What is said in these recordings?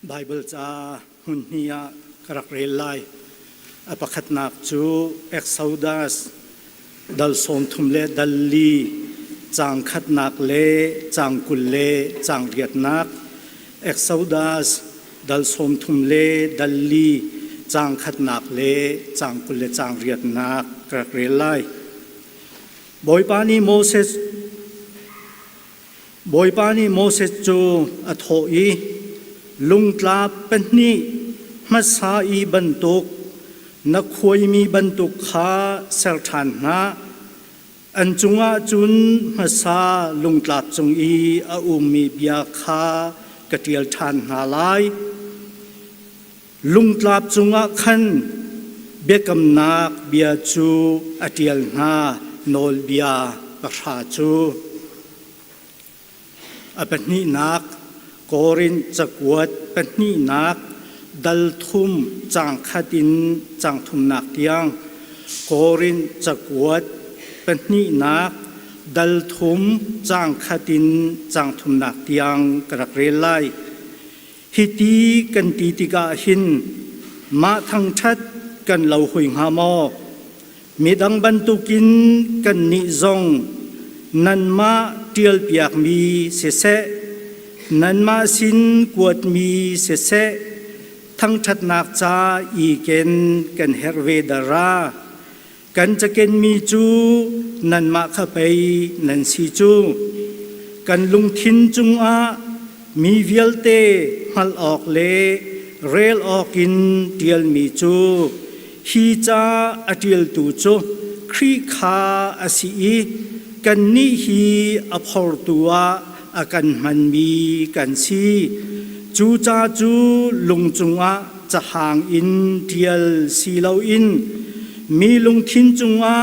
Bible cha hun nia karak relai apakat nak chu Exodus dal som thumle dalli chang khat nak le chang kul le chang riat nak Exodus dal som thumle dalli chang khat nak le chang kul le chang riat nak karak relai boipani Moses chu athoi lungtla penni masai bantuk na khoi mi bantuk kha serthan na anchunga chun masa lungtla chung I a mi bia kha katial than na lai lungtla chunga khan bekam nak bia chu atial na nol bia pasha chu apani nak Korin chakwat pani nak dal thum chang khatin chang thum nak tiang Korin chakwat pani nak dal thum chang khatin chang thum nak tiang karak relai hiti kan ti tika hin ma thang that kan lau hui nga mo midang bantukin kan ni zong nan ma tial piak mi se nan ma sin kuat mi se thang that nak cha I ken kan herve dara kan chaken mi chu nan ma kha pai nan si chu kan lung thin chung a mi vialte hal ok le rel ok in tial mi chu hi cha atil tu chu khri kha asi kan ni hi aphor tua akan man mi kan si chu cha chu lung chunga chahang in tial si lo in mi lung thin chunga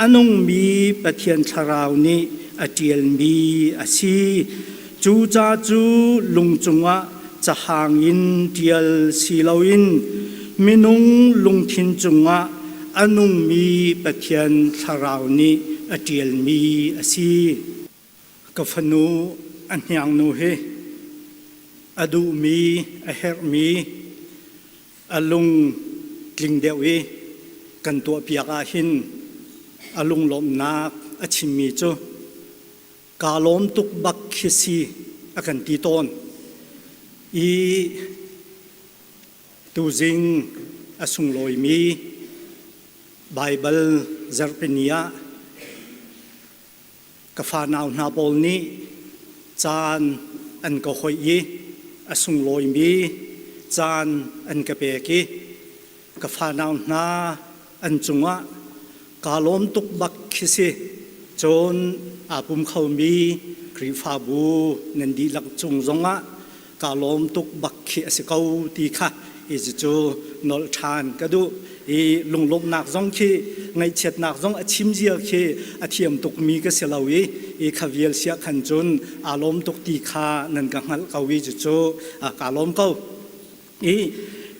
anung mi pathian tharau ni atial mi asi chu cha chu lung chunga chahang in tial si lo in minung lung thin chunga anung mi pathian tharau ni atial mi asi kafanu anyang nu he adu mi a her mi alung kling dewi kan to piaka hin alung lom nak achim mi chu kalom tuk bak khisi akan ti ton I tu jing asung loi mi Bible zarpenia kafanau na pol ni chan an ko khoi yi asung loi mi chan an ka pe ki kafanau na an chunga kalom tuk bak khisi chon apum khau mi kri fa bu nan di lak chung zonga kalom tuk bak khi asikau ti kha is chu nol than kadu I lung lom nak zong khi ngai chet nak zong achim jia khi athiam tuk mi ka selawi I khavial sia khan chun alom tuk ti kha nan ka ngal kawi chu kalom kau I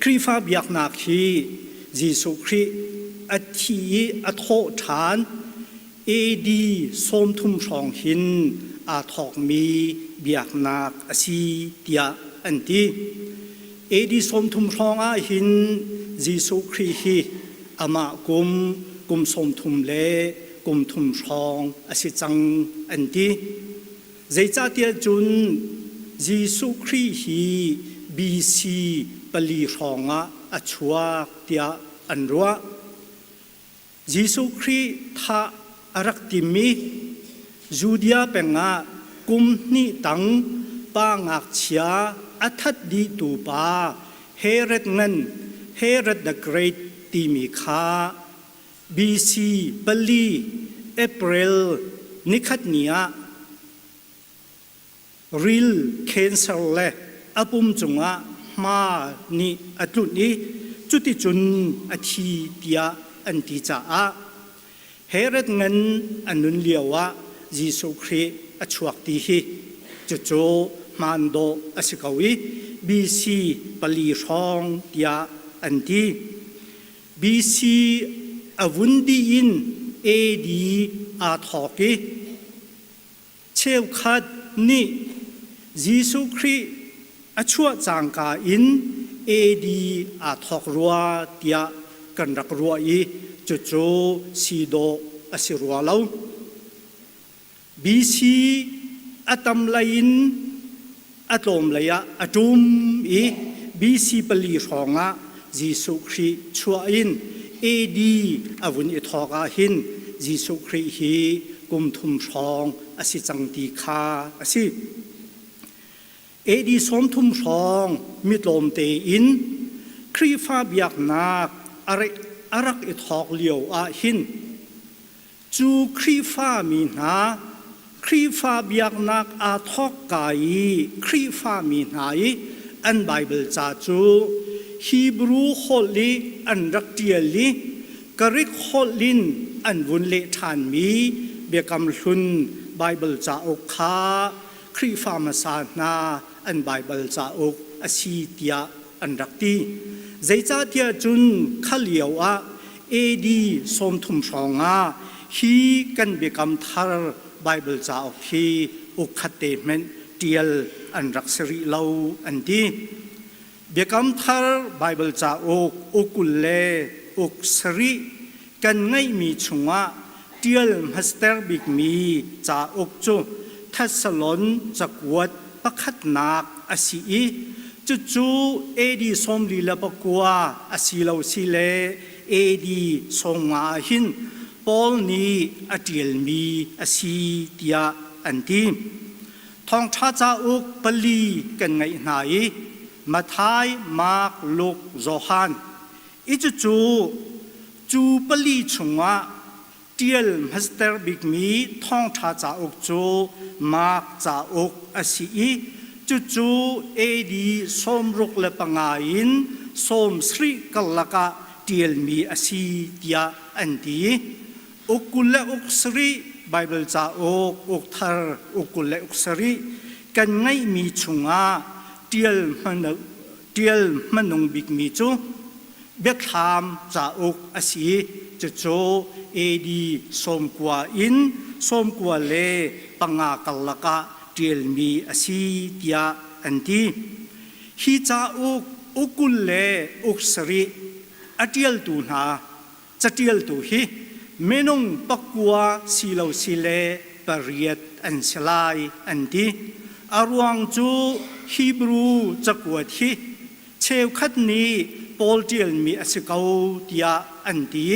kri fa biak nak hi Jesu Kri athi atho than ad som thum song hin a thok mi biak nak asi tia anti ad som thum song a hin Jesu Kri hi ama kum som thum le kum thum song asi chang anti zeicha tia chun Jesu Kri hi BC pali songa achua tia anrua Jesu Kri tha arak timi Judea penga kum ni tang pa ngak chia athat di tu pa Herod the Great timi kha BC pali April nikhat nia real cancer le apum chunga ma ni atlut ni chuti chun athi tia anti cha a Herod ngan anun liawa Jesu Kri achuak ti hi chu mando asikawi BC pali song tia anti BC avundi in AD a thoki cheu khat ni Jesu Kri อชัวจางกาอินเอดีอาทอกรัวเตียกันรักรัวอีจุโจซีโดอสิรัวเลาบีซีอัตมไลน์อัตมเลยะอัตุมอีบีซีปลีรองะยิสุครีชัวอินเอดีอวุนอิทอกาหินยิสุครีฮีกุมทุมรองอสิจังตีคาอสิเอดีสมทุมรองมิตรลมเตอินครีฟาบยักนักอารักอิทอกเลียวอาหินจูครีฟามีนาครีฟาบยักนักอาทอกกายครีฟามีนาอันไบเบิลจาจูฮีบรูโคลีอันรักเดียลีกริกโคลินอันวุนเลทานมีเบียกำลุนไบเบิลจาอกคาครีฟามาสานาอันไบเบิลจาอกอสีเตียอันรักตีใจจ่าเตียจุนขลียวอะเอดีสมทุมสองะฮีกันเบียกำทาร์ไบเบิลจาอกฮีอุคเตเมนเตียลอันรักสริเลาอันดีเบียกำทาร์ไบเบิลจาอกอุกุลเลอุกสริกันไงมีชงะเตียลมัสเตอร์บิกมีจาอกจูทัศลนจักวดปักขัดนักอาศีจูเอดีสมลีละปกัวอาศีเลาสีเลเอดีสงอาหินปอลนีอเตียลมีอาศีเตียอันดีทองชาจาอกปลีกันไงไหนมาทายมากลูกโจฮันจูปลีชงวะเตียลมัสเตอร์บิกมีท่องชาจาอกจูมากจาอกอาศีจูเอดีสมรุกเลปังอินสมสริกัลลักะเตียลมีอาศีเตียอันดีอุกุลเลอุกสริไบเบิลจาอกอุกทาร์อุกุลเลอุกสริกันไงมีชงะเตียลมันนงบิกมีจูเบียคามจาอกอาศีจูเอดีสมกว่าอินสมกว่าเลปังากัลลักะเตียลมีอาศีเตียอันดีฮิจาอกอุกุลเลอุกสริอเตียลตูนาจะเตียลตูฮีเมนงปักกัวสีเหลาสีเลปะเรียดอันสลายอันดีอารวงจูฮีบรูจักวดฮีเชวคัดนี้ปอลเตียลมีอสเกาเตียอันดี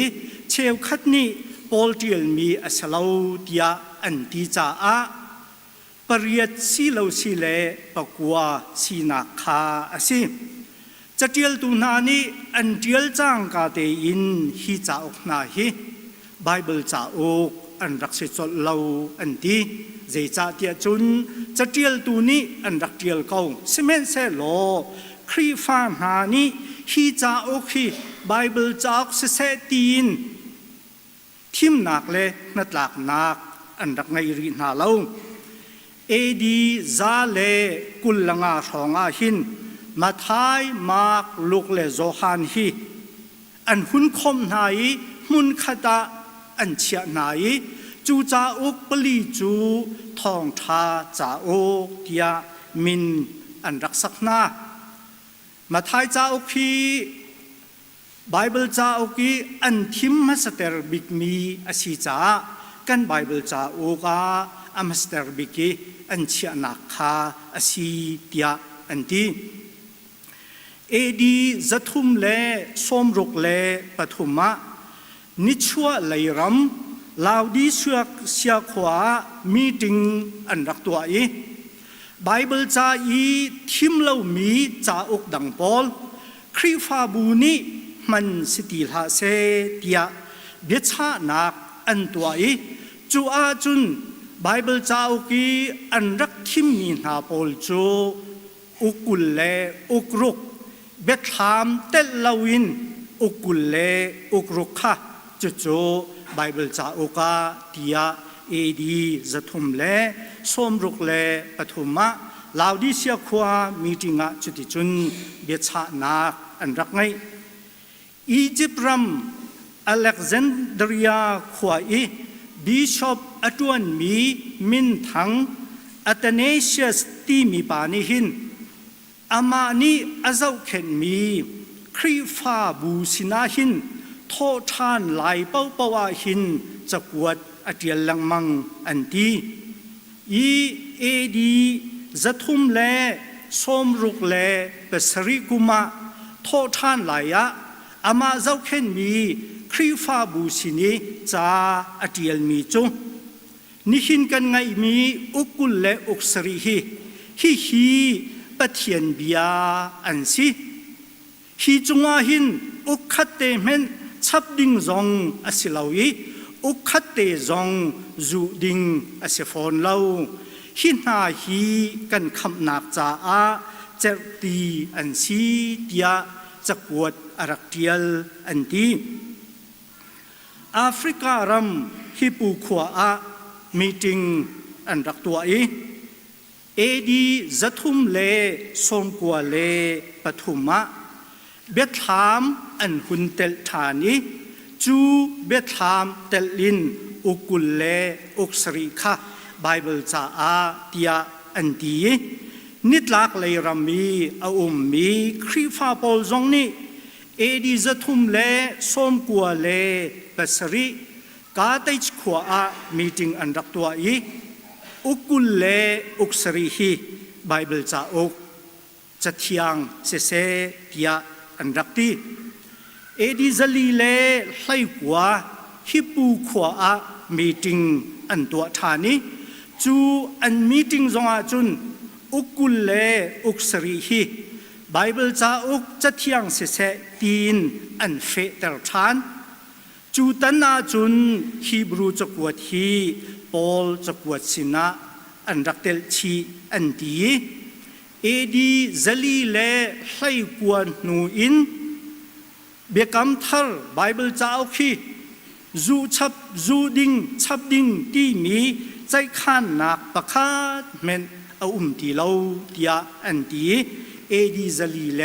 เชวคัดนี้ปอลเตียลมีอสลาวเตียอันดีจ้าปะเรียดสีเหลาสีเลปักกัวสีนักขาอสิจะเตียลตูนานี้อันเตียลจังกาเตอินฮีจ้าอกนาฮีไบเบิลจาอกอันรักษาจดเลาอันดีเจจ่าเตียจุนจะเตียลตูนี้อันรักเตียลเขาสิเมนเซโลครีฟาหานี้ฮีจาอกฮีไบเบิลจาอกเซตีนทิมนักเลนัดหลักนักอันรักไงรีนาเลาเอดีซาเลกุลลังอาสองอาหินมาทายมากลูกเลโจฮันฮีอันหุ่นคมนายมุนขดาอันเชียนายจูจาอกปลีจูทองทาจาอกเตียมินอันรักษานามาทายจาอกพีไบเบิลจาโอกีอันทิมมัสเตอร์บิกมีอาศีจากันไบเบิลจาโอกาอามัสเตอร์บิกีอันเชียนักคาอาศีเตียอันดีเอดีจัตุมเลสมรุกเลปฐุมะนิชัวไลรัมลาวดีเสียขวามีติงอันรักตัวไบเบิลจาทิมเลามีจาอกดังปอลครีฟาบูนีมันสติลาเซเตียเบียชานักอันตัวจูอาจุนไบเบิลจาอุกีอันรักทิมมีนาปอลจูอุกุลเลอุกรุกเบียทามเตลลาวินอุกุลเลอุกรุกค่ะจูไบเบิลจาอุกาเตียเอดีจัตุมเลสมรุกเลปฐุมะลาวดีเสียขวามีติงะจุดจุนเบียชานักอันรักไงอียิปต์รัมอเล็กซานดรียขวาบิชอปอตวนมีมินทังอัตเนเชียสตีมีปานิหิน อามานี้อาเจ้าเข็นมีครีฟ้าบูสินาหินโททานไหลเป้าปวาหินจะกวดอเดียลลังมังอันดีอีเอดีจะทุ่มแลส้มรุกแลเปสริกุมาโททานไหลอะอามาเจ้าเข็นมีครีฟ้าบูสินีจาอเดียลมีจุนิหินกันไงมีอุกุลและอุกสริฮีปะเทียนบิยาอันสิฮีจงอาหินอุคัตเตเมนชับดิงซองอสิลาวีอุคัตเตซองจูดิงอสิฟอนลาวหินนาฮีกันคำนักจาอาเจตีอันสีเดียจะกวดอารักเดียลอันดีแอฟริการัมฮิปูขวามีติงอันรักตัวเอดีจะทุ่มเลสมกัวเลปฐุมะเบทลามอันหุนเตลฐานีจูเบทลามเตลินอุกุลเลอุกสริคะไบเบิลจาอาเตียอันดีนิดลักเลยรามีอามีครีฟาโปลจงนี้เอดีจะทุ่มเลสมกัวเลเปสริกาเตจขวามีติงอันรักตัวอุกุลเลอุกสริฮีไบเบิลจาอุกจะเทียงเสเปียอันรักตีเอดีซาลีเลไลกัวฮิปูขวามีติงอันตัวฐานีจูอันมีติงจงอาจุนอุกุลเลอุกสริฮีไบเบิลจาอุกจะเทียงเสตีนอันเฟเตอร์ทานจูตันนาจุนฮีบรูจะกวดฮีปอลจะกวดสินะอันรักเตลชีอันดีเอดีซาลีเลไลกวนนูอินเบกัมทัลไบเบิลจ้าคีจูชับจูดิงชับดิงที่มีใจขานนักประคาดเมนเอาตีเลาเดียอันดีเอดีซาลีเล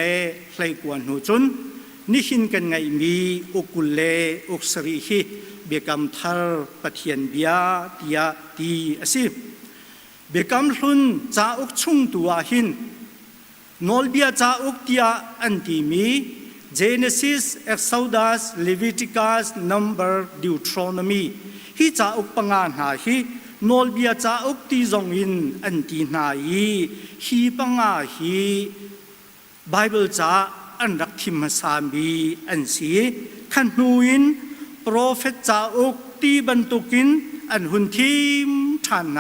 ไลกวนนูจุนนิหินกันไงมีอุกุลเลอุกสริฮีเบกัมทัลปะเทียนเบียเดียดีอสิเบกัมลุนจ้าอุกชุงตัวหินนอลเบียจ้าอุกเดียอันดีมีเจเนซิสเอ็กโซดัสเลวิติคัสนัมเบอร์ดิวทรอนมีฮีจ้าอุกปังานหาฮีนอลเบียจ้าอุกตีจงอินอันดีนายีฮีปังอาฮีไบเบิลจ้าอันรักทิมสามีอันสีขันนูอินโปรเฟตจาอุกตีบรรทุกินอันหุนทิมฐานไหน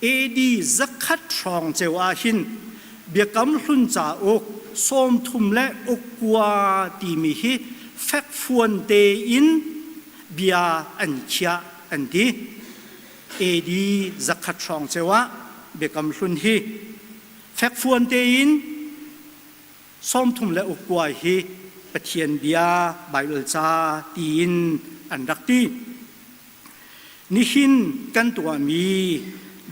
เอดีจักขัดทรองเจวาหินเบียกำหุนจาอุกส้มทุมและอุกกัวตีมีฮิแฟกฟวนเตอินเบียอันเชียอันดีเอดีจักขัดทรองเจวาเบียกำหุนฮิแฟกฟวนเตอินส้มทุมและอุกกัวฮีปะเทียนเบียไบเบิลจาตีนอันรักตีนิหินกันตัวมี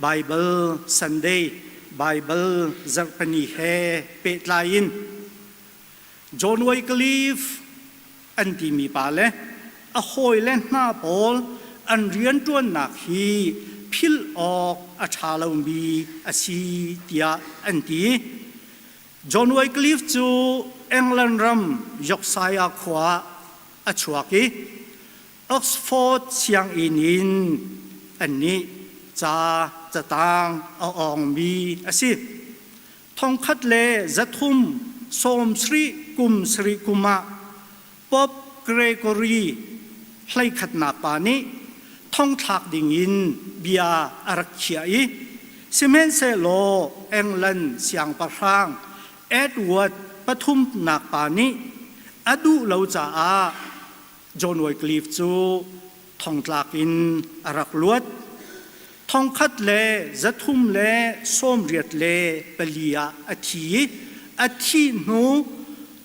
ไบเบิลซันเดย์ไบเบิลจักปนีเฮเปตไลน์จอห์นไวคลีฟอันที่มีปาเลอโฮยเลนหน้าปอลอันเรียนตัวหนักฮีพิลออกอาชาลามีอาชีเตียอันที่จอห์นไวคลีฟจูเอ็งแลนด์รัมยกสายขวาอชวกีออกซฟอร์ดเชียงอินินอันนี้จะต่างเอาอองมีอาศิทองคัดเลจะทุ่มสมสริกุมาป๊อบเกรกอรีไล่ขัดนาปานี้ทองทักดิ่งอินเบียอารักเชียซิเมนเซโลเอ็งแลนด์เสียงปะรางเอ็ดเวิร์ดปทุมนักปานี้อดูเหลาจ่าจอห์นไวคลีฟจูทองตลากินอารักลวดทองคัดเลจะทุ่มเลส้มเรียดเลเปลียอาทีนู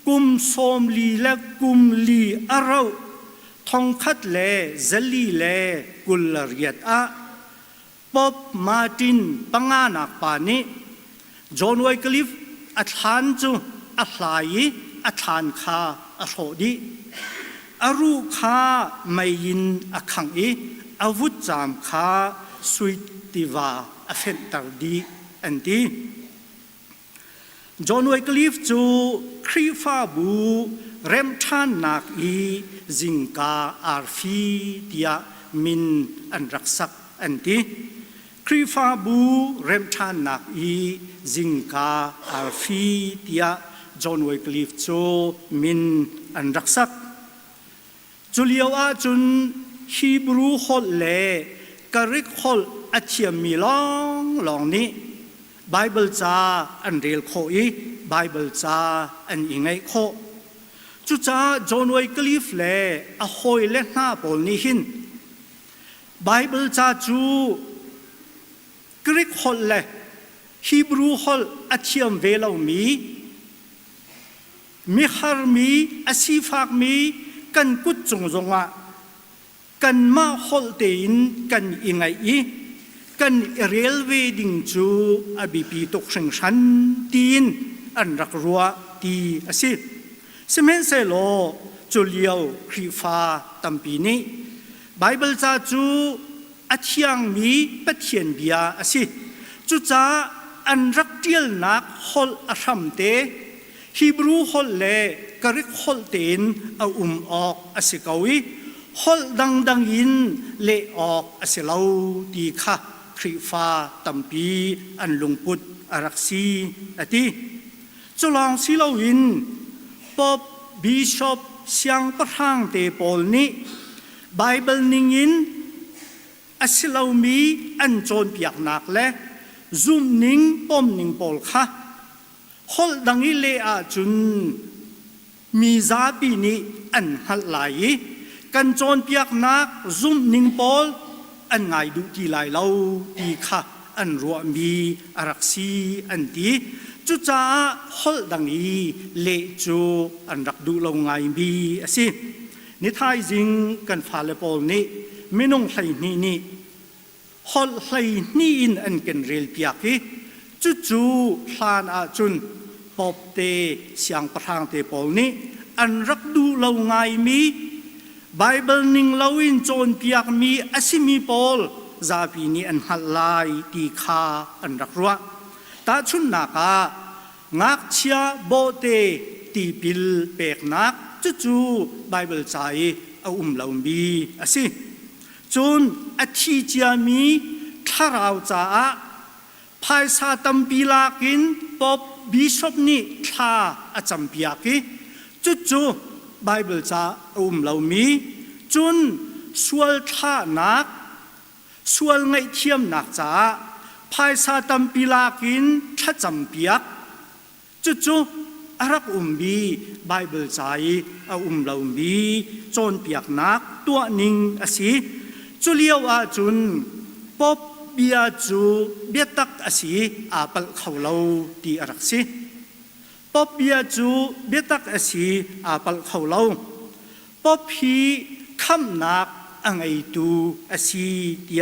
กุมส้มลีและกุมลีอาเราทองคัดเลจะลีเลกุลเรียดป๊อบมาร์ตินปังานักปานี้จอห์นไวคลีฟอัฐานจูอัฐายอัฐานคาอโรดีอารูคาไม่ยินอักขังอาวุธจามคาสุยติวาอเฟนตาร์ดีอันดี จอห์นไวคลิฟจูครีฟาบูเรมทานนักอีจิงกาอาร์ฟีเดียมินอันรักษักอันที่ครีฟาบูเรมทานนักอีจิงกาอาร์ฟีเดียจอห์นไวคลิฟจูมินอันรักษักจุลียวอาจุนฮีบรูฮอลเล่กะริกฮอลอัจฉริมีลองนี้ไบเบิลจ้าอันเรียลโคอีไบเบิลจ้าอันยังไงโคจุจ้าจอห์นไวคลิฟเล่อโฮยเล่หน้าปอลนี้หินไบเบิลจ้าจูกรีกฮอลเล่ฮีบรูฮอลอัจฉริเวลามีฮาร์มีอาซีฟากมีกันกุดจงอ่ะกันมาฮอลเตนกันยังไงอีกันเรลเวดิงจูอบีปีตกเชิงชันตีนอันรักรัวตีอาศิสมัยเซโลจูเลียวครีฟาตัมปีนี้ไบเบิลจ้าจูอัจฉริมีปะเทียนเบียอาศิจูจ้าอันรักเดียลนักฮอลอาชัมเตฮีบรูฮอลเล่กริกฮอลเตนเอาออกอาศิกาวิฮอลดังอินเละออกอาศิลาวดีค่ะครีฟาตัมปีอันลุงพุดอารักซีอติจุลองศิลาวินป๊อบบิชอปเสียงประทางเตปอลนี้ไบเบิลนิงอินอาศิลาวมีอันโจนเปียกนักและซุมนิงป้อมนิงปอลค่ะฮอลดังอิเลอาจุนมีซาปีนี้อันฮัลไลกันโจนเปียกนักซุมนิงปอลอันไงดูที่ไหลเราดีค่ะอันรัวมีอารักซีอันดีจุจ้าฮอลดังอีเลจูอันรักดูเราไงมีสินิทายจิงกันฟาเลปอลนี้ไม่น้องไหนี่ฮอลไหนี่อินอันกันเรียลเปียกจูพลานอาจุนปอบเตเสียงประทางเตปอลนี้อันรักดูเราไงมีไบเบิลนิงลาวินโจนเปียกมีอาศิมีปอลซาปีนี้อันฮัลไลตีคาอันรักรัวตาชุนนักงักเชียโบเตตีปิลเปกนักจูไบเบิลใจเอาลามีอาศิจนอธิจามีทาราวจ้าภายซาตัมปีลากินปอบบิชอปนี่ท่าอาจำปียกิจู่ไบเบิลจ้าเรามีจุนสวลท่านักสวลไงเทียมนักจ้าภายซาตัมปีลากินท่าจำปียกจู่อารักมีไบเบิลใจเรามีจนปียกนักตัวนิงอาศิจุเลียวอาจุนปอบเบียจูเบียตักอาศิอาปัลเขาเราตีอารักสิปอบเบียจูเบียตักอาศิอาปัลเขาเราปอบพีคำนักอังไอตูอาศิตี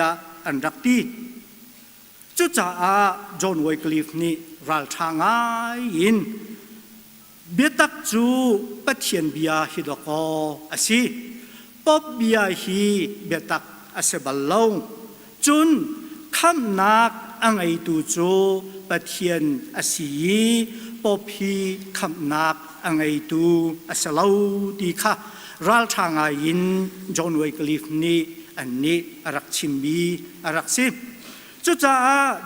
อันรักตีจุจ้าจอห์นไวคลิฟนี่รัลทางไงอินเบียตักจูปะเทียนเบียฮิดอกอาศิปอบเบียฮีเบียตักอาเซบัลลงจุนคำนักอังไอตูโจปะเทียนอาศีปอพีคำนักอังไอตูอาเซลาดีค่ะรัลทางไอินจอห์นไวคลิฟนี่อันนี้อารักชิมบีอารักซิจุจ้า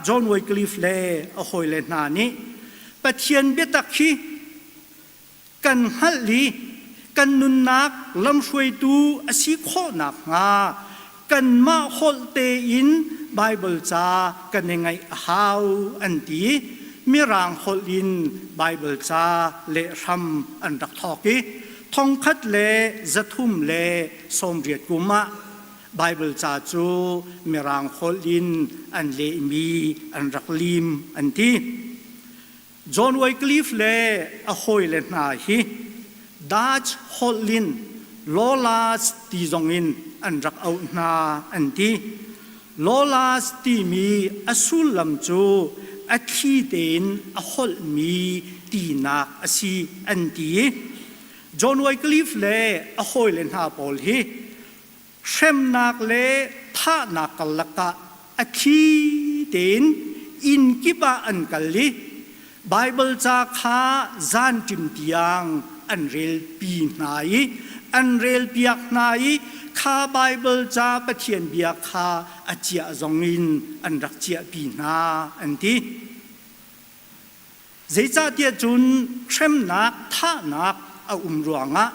จอห์นไวคลิฟเล่อโฮยเลนานี้ปะเทียนเบตักคีกันฮัลลีกันนุนนักลำช่วยตูอาศีข้อนักงากันมาฮอลเตอินไบเบิลจ้ากันยังไงฮาวอันตีมีรางฮอลอินไบเบิลจ้าเลรัมอันรักทอกีทองคัดเลจะทุ่มเลสมเรียดกุมะไบเบิลจ้าจูมีรางฮอลอินอันเลมีอันรักลิมอันตีจอห์นไวคลิฟเลอโฮยเลนาฮีดัชฮอลอินโลลาสตีจงอินอันรักเอานาอันที่โลลาสตีมีอสุลลำจูอัคีเดนอฮอลมีตีนักอสีอันที่จอห์นไวคลิฟเล่อโฮยเลนฮาปอลฮีเชมนักเล่ท่านักลักะอัคีเดนอินกิบะอันกัลลี Bible จะข้าจานจิมตียงอันเรลปีไหนอันเรลเบียกไหนข้า Bible จะปะเทียนเบียกข้าอาเจียจงอินอันรักเจียปีนาอันที่เจจะเดียจุนเข้มนักท่านักเอารวงะ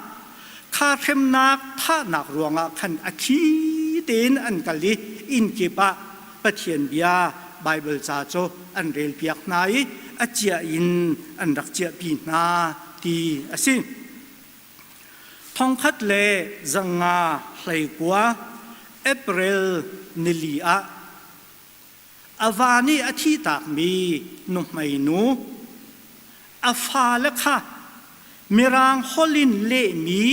ข้าเข้มนักท่านักรวงะขันอาคีเดินอันกะลิอินกิปะปะเทียนเบียBible จะโจอันเรลเบียกไหนอาเจียอินอันรักเจียปีนาตีอาศิทองคัดเลจังงาไหลกัวเอเปริลนิลีอาอาวานีอาทิตากมีนุ่มไม่นูอาฟาเลค่ะมีรางฮอลินเลมี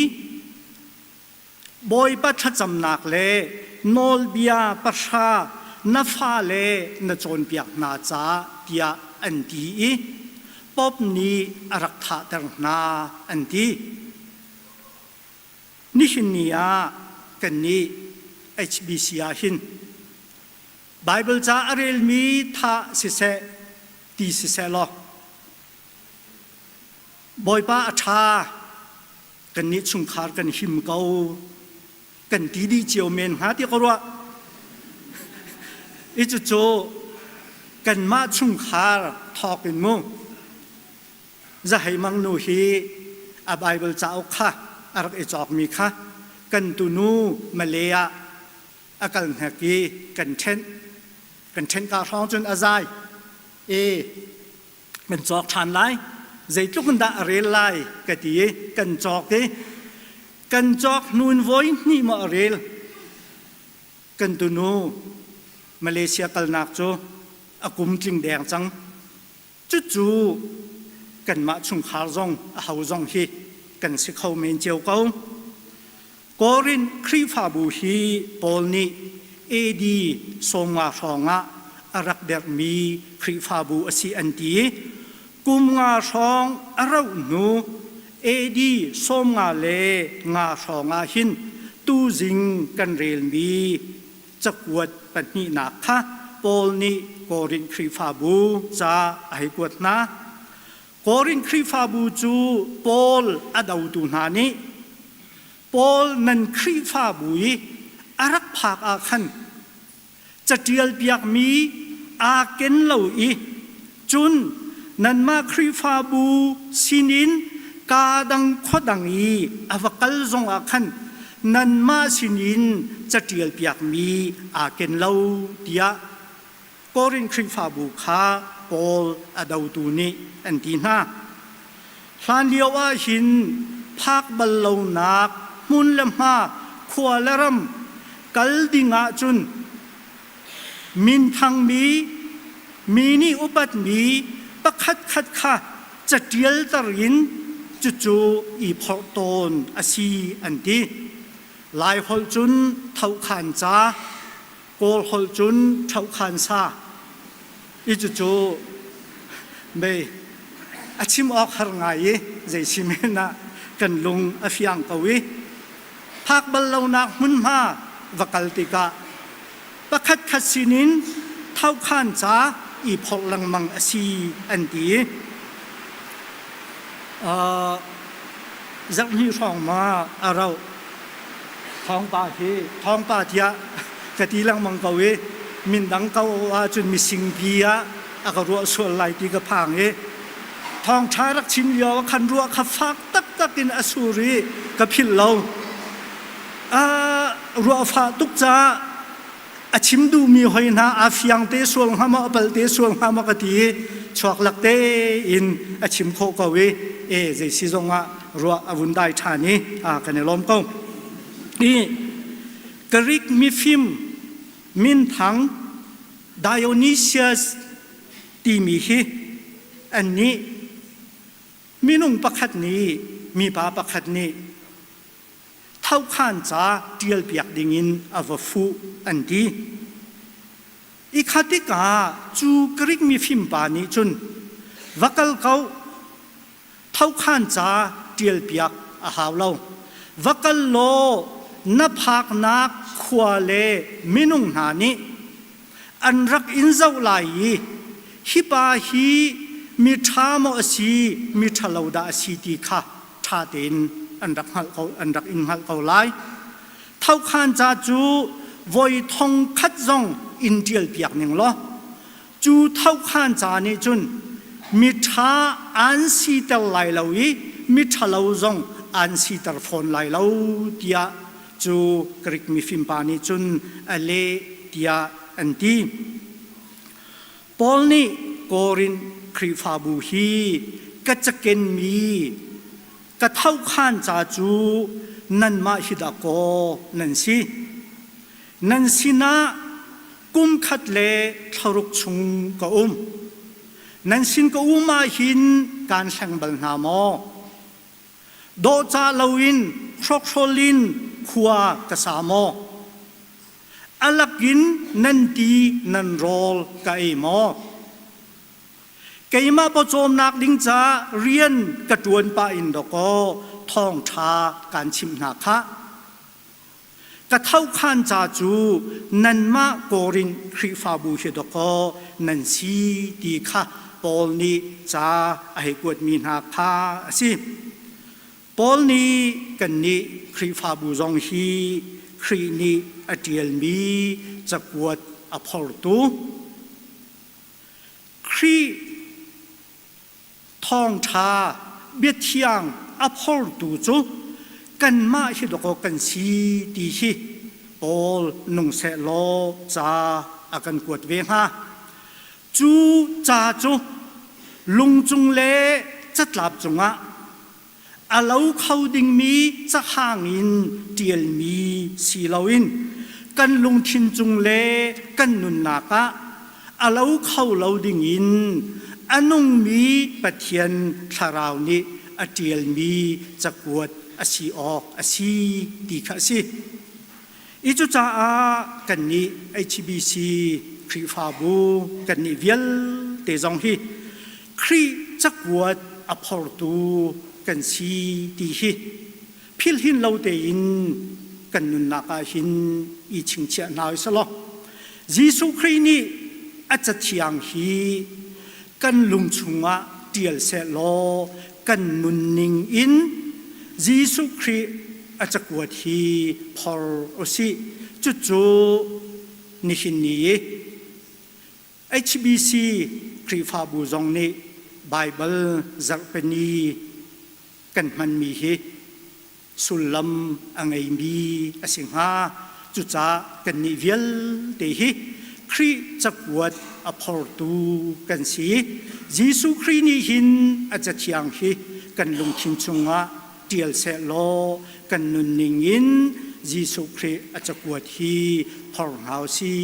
บอยปัจจำนักเลโนลเบียปัชานาฟาเลนจนเปียกนาจาเปียอันดีปอบนี้รักษาตรงนาอันดีนี่หินนี้กันนี้ HBC หิน Bible จะอะไรมีท่าสิเสตีสิเสลอบอยป้าอาชากันนี้ชุมขากันหิมเกากันดีดีเจียวเมนหาที่เขาว่าอีจุโจกันมาชุมขาทอกันมุ่งจะให้มังนูฮีBible จะเอาค่ะอารักเอจอกมีค่ะกันตุนูมาเลย์อาการหักกีกันเช่นการร้องจนอาใจมันจอกทานไล่ใจทุกคนด่าเรียนไล่กันดีกันจอกดีกันจอกนูนไว้นี่มาเรียนกันตุนูมาเลเซียกันนักโจอากุมจิงแดงจังจู่กันมาชุมขาจงหาวจงฮีกันสิเขาเมนเจียวเขากอรินครีฟาบูฮีปอลนีดีสงอาสองอารักเดร์มีครีฟาบูอสีอันดีกุมงาสองอารานูดีสงอาเลงาสองอาหินตูจิงกันเรลมีจักวดปนีนักค่ะปอลนีกอรินครีฟาบูจะให้กวดนะกอรินครีฟาบูจูปอลอดาวตูนานีปอลนันครีฟาบุยอารักภาคอาคันจะเดียลเบียกมีอาเกนเหล่าอีจุนนันมาครีฟาบูสินินกาดังขดังอีอวกัลจงอาคันนันมาสินินจะเดียลเบียกมีอาเกนเหล่าเดียกอรินครีฟาบูคาปอลอดาวตูนีอันที่ห้าพลานเดียวว่าหินภาคบัลลาวนักมุนลำมาขวาลรำกัลดิงาจุนมินทังมีนี่อุบัติมีประคัดขัดค่ะจะเดียลตรินจู่อีพอตนอาศีอันดีลายฮอลจุนเท่าขันจ้าโกลฮอลจุนเท่าขันซาอีจู่เบอาชิมออกหางไงใจชิมนะกันลงอฟยังกวีภาคบัลลาวนักมุนมาวกัลติกาประคัดขัดสินินเท่าขันจ้าอีพอลังมังอาศีอันดีจักมีช่องมาเราท้องป่าที่กะทีลังมังกวีมินดังเกาว่าจนมีสิงพียอากรัวส่วนไหลตีกระพังทองชารักชิมยอคันรัวขับฟักตักกินอสุรีกับพิลเรารัวฟ้าตุกจ้าชิมดูมีหอยนาอาฟิยังเตสวงหามาอัปลเตสวงหามากะทีชวกลักเตอินชิมโคกวีเจสิจงรัวอวุนได้ชานี้กันในลมก้งนี่กริกมีฟิมมินทังไดโอนิเซียสตีมีฮีอันนี้มีนุ่งประคัดนี้มีปาประคัดนี้เท่าขันจ้าเดียลเปียกดิ่งอวฟูอันดีอีกขัดกาจูกริกมีฟิมปานี้จุนวักลเขาเท่าขันจ้าเดียลเปียกอาหาวเราวักลโลนับพักนักขวาเลมินุงนานี้อันรักอินเจ้าไหลฮิปาฮี มีท้าโมอสีมีทะเลาดาสีดีค่ะท่าเดินอันรักหักเขาอันรักอินหักเขาไล่เท่าขันจะจูวอยทองคัดจงอินเดียเปียกหนึ่งล้อจูเท่าขันจะนี่จุนมีท้าอันสีเตลไลเลวีมีทะเลาจงอันสีเตลฟอนไลเลวเดียจูกริกมีฟิมปานี่จุนอเลเดียอันดีปอลนี่โกรินครีฟาบูฮีก็จะเกณฑ์มีก็เท่าขันจะจูนั่นมาฮิดาโกนั่นสินะกุมขัดเลทรุกชุงก็นั่นสินก็มาหินการแข่งบัลนามอโดจาลาวินครอกโชลินขัวกษามออลักินนันดีนันโรลกไอมอไกมาปโจมนักดิงจาเรียนกระดวนปาอินดอกท่องชาการชิมนาคะกระเท่าขันจาจูนันมาโกรินคริฟาบูเฮดอกนันซีดีค่ะปอลนี้จาไอกวดมีนาคาสิปอลนี้กันนี้คริฟาบูจงฮีครีนี้อเดียลมีจะกวดอพอลตูครีท่องชาเบียดเทียงอพอลตูจูกันมาฮิดอกกันซีดีฮีปอลนุงเซโลจาอากันกวดเวงฮาจูจาจูลุงจุงเล่จัดลับจงะอาเลาเขาดิ่งมีจะห่างอินเดียลมีสีเลาอินกันลุงทินจุงเล่กันนุนนากะอาเลาเขาเลาดิ่งอินอนุงมีปะเทียนทาราวนี้อเดียลมีจะกวดอาชีออกอาชีดีค่ะสิอิจุจ้ากันนี้ HBC ครีฟาบูกันนี้เวลเตจงฮีครีจักวดอพอลตูกันซีดีฮีพิลหินเราเตอินกันนุนนักหินอีชิงเชียนายสลอยิสุครีนี้อาจจะเทียงฮีกันลุงชุงะเดียลเซโลกันนุนนิงอินยิสุครีอาจจะกวดฮีพอลโอซีจู่ๆนิหินนี้ HBC ครีฟาบูจงนี้ไบเบิลจักเป็นนีกันมันมีเหสุลัมอังไอมีอสิงหาจุจ้ากันนิเวลเตหิครีจักวดอพอลตูกันสียิสุครีนิหินอาจจะเทียงฮีกันลงทินจงะเดียลเซโลกันนุนนิงอินยิสุครีอาจจะกวดฮีพอลเฮาซี